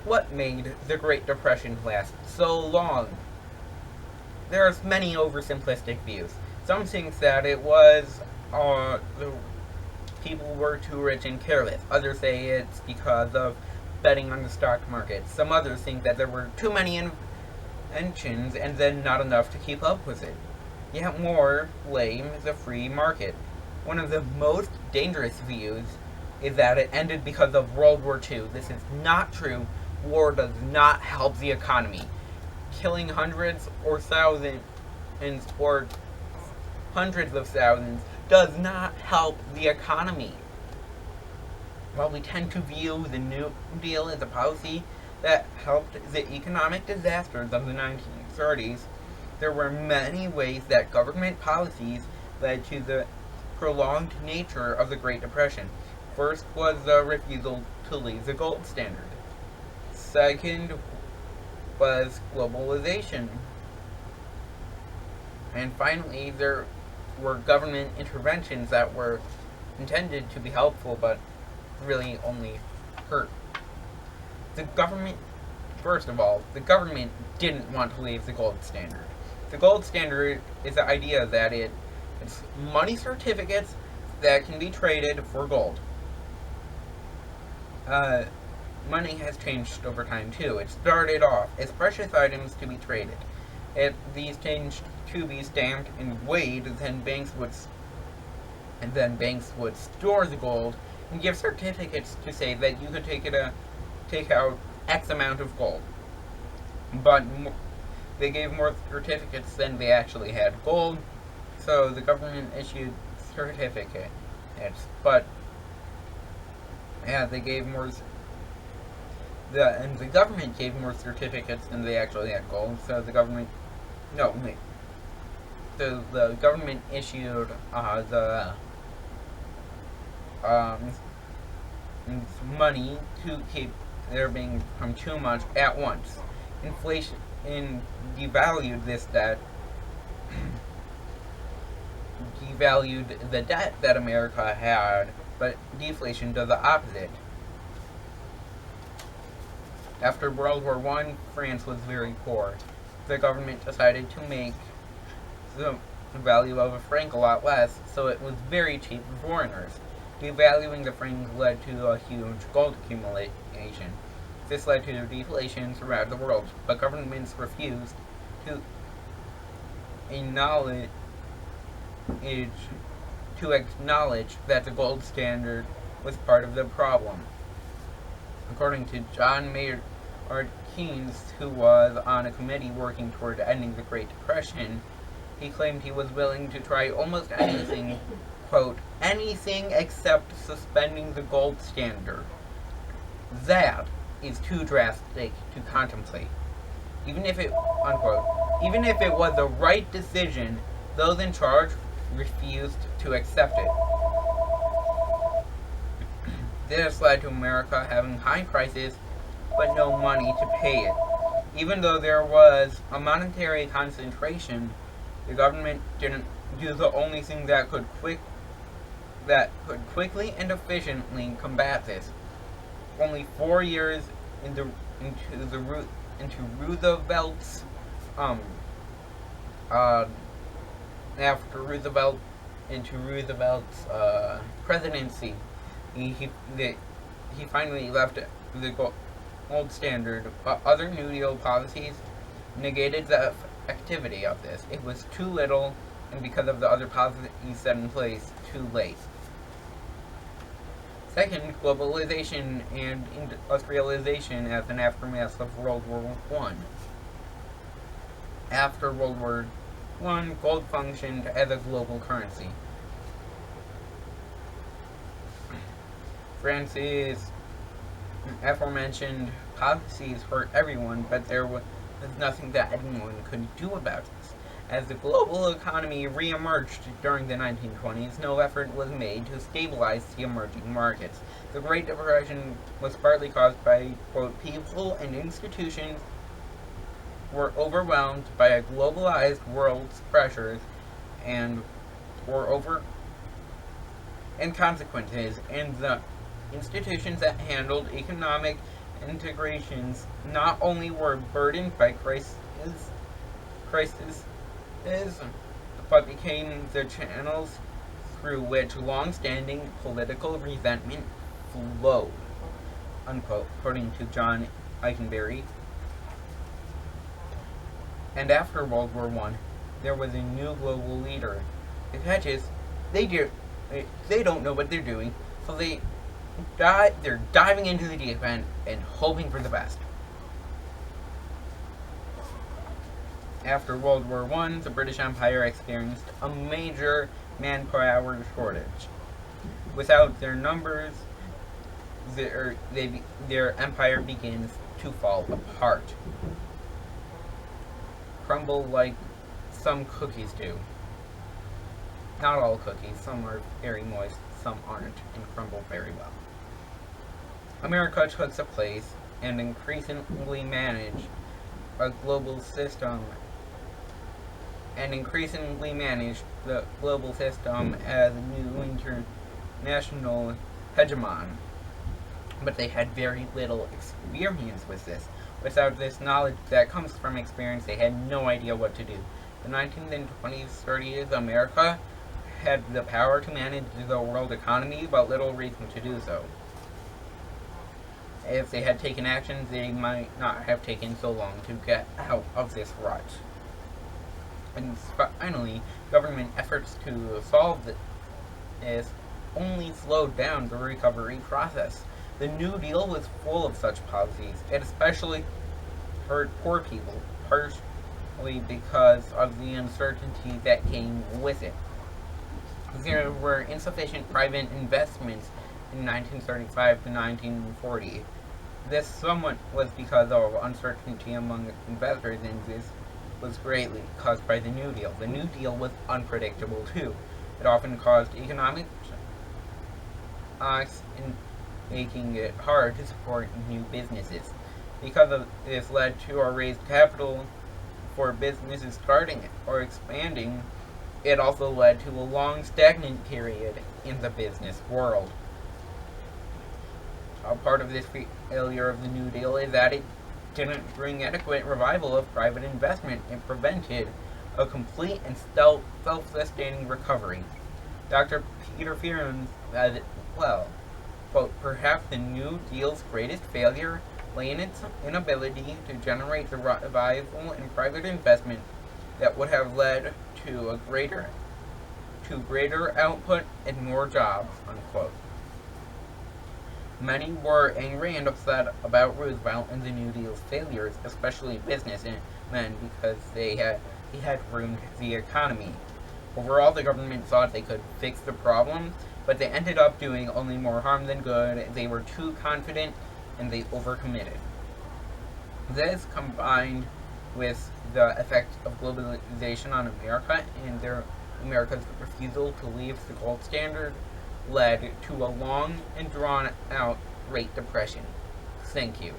What made the Great Depression last so long? There's many oversimplistic views. Some think that it was the people were too rich and careless. Others say it's because of betting on the stock market. Some others think that there were too many inventions and then not enough to keep up with it. Yet more blame the free market. One of the most dangerous views is that it ended because of World War II. This is not true. War does not help the economy. Killing hundreds or thousands or hundreds of thousands does not help the economy. While we tend to view the New Deal as a policy that helped the economic disasters of the 1930s, there were many ways that government policies led to the prolonged nature of the Great Depression. First was the refusal to leave the gold standard. Second was globalization. And finally, there were government interventions that were intended to be helpful but really only hurt. The government, first of all, the government didn't want to leave the gold standard. The gold standard is the idea that it's money certificates that can be traded for gold. Money has changed over time too. It started off as precious items to be traded. These changed to be stamped and weighed, then banks would store the gold and give certificates to say that you could take out X amount of gold. But they gave more certificates than they actually had gold, so the government issued certificates. But yeah, they gave more. The government gave more certificates than they actually had gold, so the government. No, wait. The government issued the money to keep there being from too much at once. Inflation devalued this debt, devalued the debt that America had, but deflation does the opposite. After World War I, France was very poor. The government decided to make the value of a franc a lot less, so it was very cheap for foreigners. Devaluing the franc led to a huge gold accumulation. This led to deflation throughout the world, but governments refused to acknowledge that the gold standard was part of the problem. According to John Maynard Keynes, who was on a committee working toward ending the Great Depression, he claimed he was willing to try almost anything, quote, anything except suspending the gold standard. That is too drastic to contemplate. Even if it, unquote, even if it was the right decision, those in charge refused to accept it. This led to America having high prices, but no money to pay it. Even though there was a monetary concentration, the government didn't do the only thing that could quickly and efficiently combat this. Only 4 years into Roosevelt's after Roosevelt's presidency, he finally left the gold standard. But other New Deal policies negated the activity of this. It was too little, and because of the other policies set in place, too late. Second, globalization and industrialization as an aftermath of World War I. After World War I, gold functioned as a global currency. France's aforementioned policies hurt everyone, but there was nothing that anyone could do about this. As the global economy re-emerged during the 1920s, no effort was made to stabilize the emerging markets. The Great Depression was partly caused by, quote, people and institutions were overwhelmed by a globalized world's pressures and consequences, and the institutions that handled economic integrations not only were burdened by crises, but became the channels through which long-standing political resentment flowed, unquote, according to John Eikenberry. And after World War I, there was a new global leader. The catch is, they don't know what they're doing, so they're diving into the deep end and hoping for the best. After World War I, the British Empire experienced a major manpower shortage. Without their numbers, their empire begins to fall apart. Crumble like some cookies do. Not all cookies, some are very moist, some aren't, and crumble very well. America took the place and increasingly managed a global system the global system as a new international hegemon. But they had very little experience with this. Without this knowledge that comes from experience, they had no idea what to do. The 19th and 20s, 30s, America had the power to manage the world economy, but little reason to do so. If they had taken action, they might not have taken so long to get out of this rut. And finally, government efforts to solve this only slowed down the recovery process. The New Deal was full of such policies. It especially hurt poor people, partially because of the uncertainty that came with it. There were insufficient private investments in 1935 to 1940. This somewhat was because of uncertainty among investors, and this was greatly caused by the New Deal. The New Deal was unpredictable too. It often caused economic shocks, making it hard to support new businesses. Because of this led to a raised capital for businesses starting or expanding. It also led to a long stagnant period in the business world. A part of this failure of the New Deal is that it didn't bring adequate revival of private investment. It prevented a complete and self-sustaining recovery. Dr. Peter Fearon said it well. Quote, perhaps the New Deal's greatest failure lay in its inability to generate the revival in private investment that would have led to greater output and more jobs, unquote. Many were angry and upset about Roosevelt and the New Deal's failures, especially businessmen, because he had ruined the economy. Overall, the government thought they could fix the problem, but they ended up doing only more harm than good. They were too confident, and they overcommitted. This, combined with the effect of globalization on America and America's refusal to leave the gold standard, led to a long and drawn-out Great Depression. Thank you.